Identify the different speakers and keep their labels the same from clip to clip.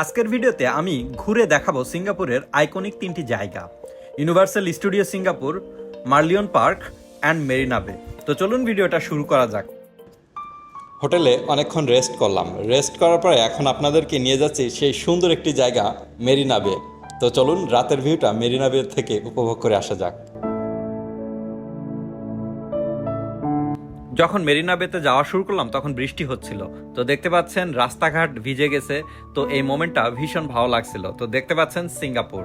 Speaker 1: আজকের ভিডিওতে আমি ঘুরে দেখাবো সিঙ্গাপুরের আইকনিক তিনটি জায়গা, Universal Studio Singapore, Merlion Park and Marina Bay. তো চলুন ভিডিওটা শুরু করা যাক। হোটেলে অনেকক্ষণ রেস্ট করলাম। রেস্ট করার পরে এখন আপনাদেরকে নিয়ে যাচ্ছি সেই সুন্দর একটি জায়গা মেরিনা বে। তো চলুন রাতের ভিউটা মেরিনা বে থেকে উপভোগ করে আসা যাক। যখন মেরিনা বেতে যাওয়া শুরু করলাম তখন বৃষ্টি হচ্ছিল। তো দেখতে পাচ্ছেন রাস্তাঘাট ভিজে গেছে। তো এই মোমেন্টটা ভীষণ ভালো লাগছিল। তো দেখতে পাচ্ছেন সিঙ্গাপুর।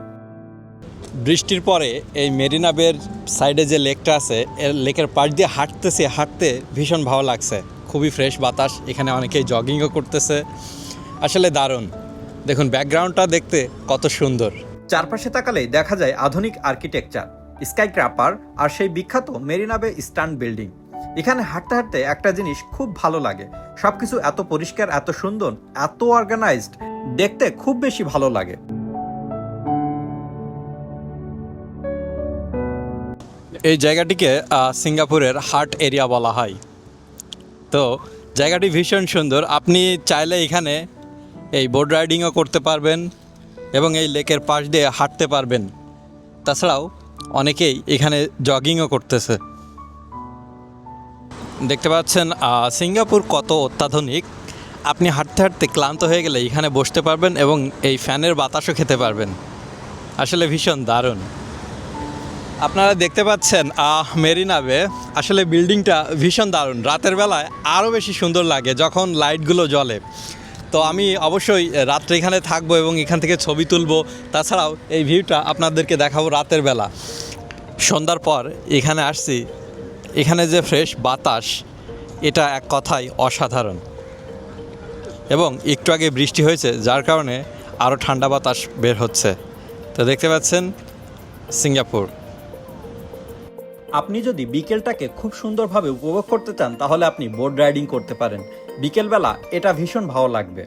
Speaker 1: বৃষ্টির পরে এই মেরিনা বের সাইডে যে লেকটা আছে, এর লেকের পাশ দিয়ে হাঁটতে ভীষণ ভালো লাগছে। খুবই ফ্রেশ বাতাস, এখানে অনেকেই জগিংও করতেছে। আসলে দারুণ। দেখুন ব্যাকগ্রাউন্ডটা দেখতে কত সুন্দর। চারপাশে তাকালেই দেখা যায় আধুনিক আর্কিটেকচার, স্কাই ক্র্যাপার আর সেই বিখ্যাত মেরিনা বে স্ট্যান্ড বিল্ডিং। এখানে হাঁটতে হাঁটতে একটা জিনিস খুব ভালো লাগে, সবকিছু এত পরিষ্কার, এত সুন্দর, এত অর্গানাইজড, দেখতে খুব বেশি ভালো লাগে। এই জায়গাটিকে সিঙ্গাপুরের হার্ট এরিয়া বলা হয়। তো জায়গাটি ভীষণ সুন্দর। আপনি চাইলে এখানে এই বোট রাইডিংও করতে পারবেন এবং এই লেকের পাশ দিয়ে হাঁটতে পারবেন। তাছাড়াও অনেকেই এখানে জগিংও করতেছে। দেখতে পাচ্ছেন সিঙ্গাপুর কত অত্যাধুনিক। আপনি হাঁটতে হাঁটতে ক্লান্ত হয়ে গেলে এখানে বসতে পারবেন এবং এই ফ্যানের বাতাসও খেতে পারবেন। আসলে ভীষণ দারুণ। আপনারা দেখতে পাচ্ছেন মেরিনা বে। আসলে বিল্ডিংটা ভীষণ দারুণ। রাতের বেলায় আরও বেশি সুন্দর লাগে যখন লাইটগুলো জ্বলে। তো আমি অবশ্যই রাত্রে এখানে থাকবো এবং এখান থেকে ছবি তুলবো। তাছাড়াও এই ভিউটা আপনাদেরকে দেখাবো রাতের বেলা। সন্ধ্যার পর এখানে আসছি, এখানে যে ফ্রেশ বাতাস, এটা এক কথায় অসাধারণ। এবং একটু আগে বৃষ্টি হয়েছে, যার কারণে আরও ঠান্ডা বাতাস বের হচ্ছে। তো দেখতে পাচ্ছেন সিঙ্গাপুর। আপনি যদি বিকেলটাকে খুব সুন্দরভাবে উপভোগ করতে চান তাহলে আপনি বোট রাইডিং করতে পারেন। বিকেলবেলা এটা ভীষণ ভালো লাগবে।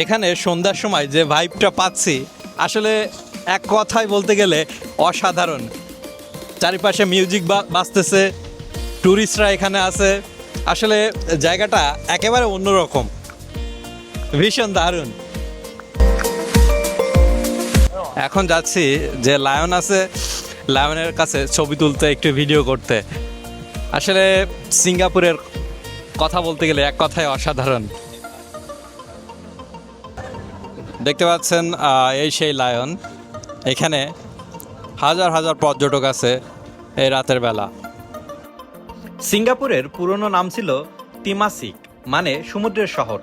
Speaker 1: এখানে সন্ধ্যার সময় যে ভাইবটা পাচ্ছি, আসলে এক কথায় বলতে গেলে অসাধারণ। চারিপাশে মিউজিক বাজতেছে, ট্যুরিস্টরা এখানে আছে। আসলে জায়গাটা একেবারে অন্যরকম, ভীষণ দারুণ। এখন যাচ্ছি যে লায়ন আছে, লায়নের কাছে ছবি তুলতে, একটু ভিডিও করতে। আসলে সিঙ্গাপুরের কথা বলতে গেলে এক কথায় অসাধারণ। দেখতে পাচ্ছেন এই সেই লায়ন। এখানে হাজার হাজার পর্যটক আছে এই রাতের বেলা। সিঙ্গাপুরের পুরনো নাম ছিল তিমাসিক, মানে সমুদ্রের শহর,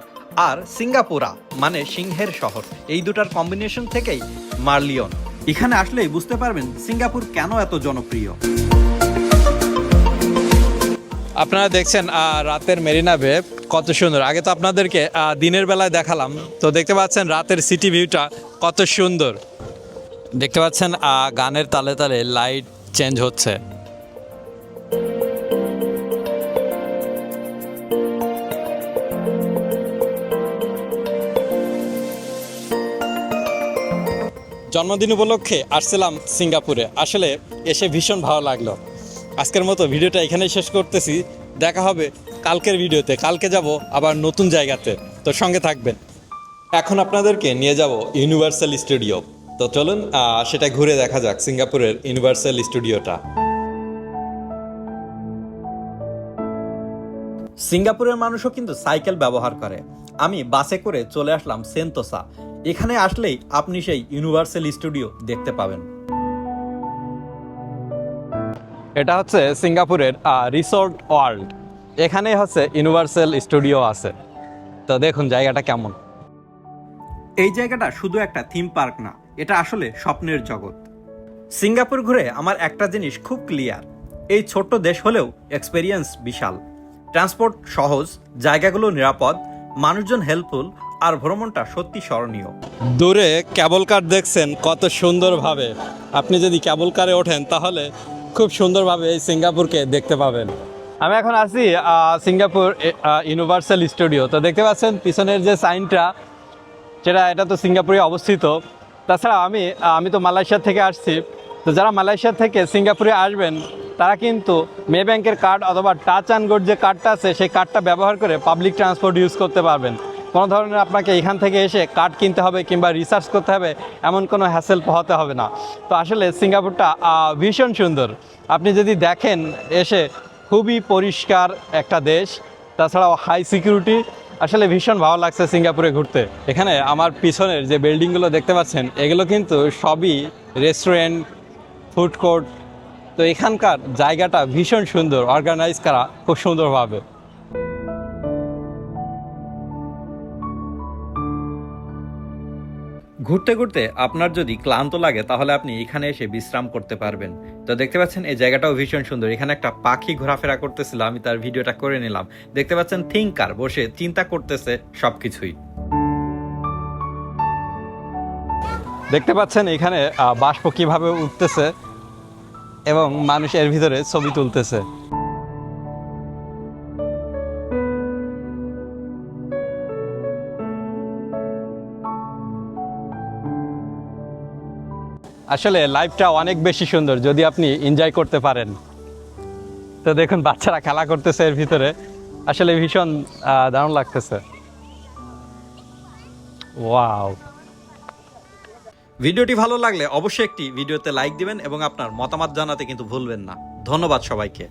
Speaker 1: আর সিঙ্গাপুরা মানে সিংহের শহর। এই দুটার কম্বিনেশন থেকেই মার্লিয়ন। এখানে আসলেই বুঝতে পারবেন সিঙ্গাপুর কেন এত জনপ্রিয়। আপনারা দেখছেন রাতের মেরিনা বে কত সুন্দর। আগে তো আপনাদেরকে দিনের বেলায় দেখালাম। তো দেখতে পাচ্ছেন রাতের সিটি ভিউটা কত সুন্দর। দেখতে পাচ্ছেন গানের তালে তালে লাইট চেঞ্জ হচ্ছে। জন্মদিন উপলক্ষে আসছিলাম সিঙ্গাপুরে। আসলে এসে ভীষণ ভালো লাগলো। আজকের মতো ভিডিওটা এখানেই শেষ করতেছি। দেখা হবে কালকের ভিডিওতে। কালকে যাব আবার নতুন জায়গাতে, তো সঙ্গে থাকবেন। এখন আপনাদেরকে নিয়ে যাব ইউনিভার্সাল স্টুডিও। তো চলুন সেটা ঘুরে দেখা যাক, সিঙ্গাপুরের ইউনিভার্সাল স্টুডিওটা। সিঙ্গাপুরের মানুষও কিন্তু সাইকেল ব্যবহার করে। আমি বাসে করে চলে আসলাম সেন্তোসা। এখানে আসলেই আপনি সেই ইউনিভার্সাল স্টুডিও দেখতে পাবেন। এটা হচ্ছে সিঙ্গাপুরের রিসোর্ট ওয়ার্ল্ড। এখানে হচ্ছে ইউনিভার্সাল স্টুডিও আছে। তো দেখুন জায়গাটা কেমন। এই জায়গাটা শুধু একটা থিম পার্ক না, এটা আসলে স্বপ্নের জগৎ। সিঙ্গাপুর ঘুরে আমার একটা জিনিস খুব ক্লিয়ার, এই ছোট্ট দেশ হলেও এক্সপেরিয়েন্স বিশাল। ট্রান্সপোর্ট সহজ, জায়গাগুলো নিরাপদ, মানুষজন হেল্পফুল, আর ভ্রমণটা সত্যি স্মরণীয়। দূরে ক্যাবল কার দেখছেন কত সুন্দরভাবে। আপনি যদি ক্যাবল কারে ওঠেন তাহলে খুব সুন্দরভাবে এই সিঙ্গাপুরকে দেখতে পাবেন। আমি এখন আছি সিঙ্গাপুর ইউনিভার্সাল স্টুডিও। তো দেখতে পাচ্ছেন পিছনের যে সাইনটা, এটা তো সিঙ্গাপুরে অবস্থিত। তাছাড়া আমি তো মালয়েশিয়া থেকে আসছি। তো যারা মালয়েশিয়া থেকে সিঙ্গাপুরে আসবেন তারা কিন্তু মে ব্যাংকের কার্ড অথবা টাচ অ্যান্ড গোর যে কার্ডটা আছে সেই কার্ডটা ব্যবহার করে পাবলিক ট্রান্সপোর্ট ইউজ করতে পারবেন। কোনো ধরনের আপনাকে এখান থেকে এসে কার্ড কিনতে হবে কিংবা রিসার্চ করতে হবে এমন কোনো হ্যাসেল পোহাতে হবে না। তো আসলে সিঙ্গাপুরটা ভীষণ সুন্দর। আপনি যদি দেখেন এসে খুবই পরিষ্কার একটা দেশ, তাছাড়াও হাই সিকিউরিটি। আসলে ভীষণ ভালো লাগছে সিঙ্গাপুরে ঘুরতে। এখানে আমার পিছনের যে বিল্ডিংগুলো দেখতে পাচ্ছেন এগুলো কিন্তু সবই রেস্টুরেন্ট, ফুড কোর্ট। তো এখানকার জায়গাটা ভীষণ সুন্দর, অর্গানাইজ করা খুব সুন্দরভাবে। ঘুরতে ঘুরতে আপনার যদি ক্লান্ত লাগে তাহলে আপনি এখানে এসে বিশ্রাম করতে পারবেন। তো দেখতে পাচ্ছেন এই জায়গাটাও ভীষণ সুন্দর। এখানে একটা পাখি ঘোরাফেরা করতেছিল, আমি তার ভিডিওটা করে নিলাম। দেখতে পাচ্ছেন থিঙ্কার বসে চিন্তা করতেছে সবকিছুই। দেখতে পাচ্ছেন এখানে বাষ্প কিভাবে উঠতেছে এবং মানুষ এর ভিতরে ছবি তুলতেছে। আসলে লাইফটা অনেক বেশি সুন্দর যদি আপনি এনজয় করতে পারেন। তো দেখুন বাচ্চারা খেলা করতেছে এর ভিতরে, আসলে ভীষণ দারুণ লাগতেছে। ওয়াও। ভিডিওটি ভালো লাগলে অবশ্যই একটি ভিডিওতে লাইক দিবেন এবং আপনার মতামত জানাতে কিন্তু ভুলবেন না। ধন্যবাদ সবাইকে।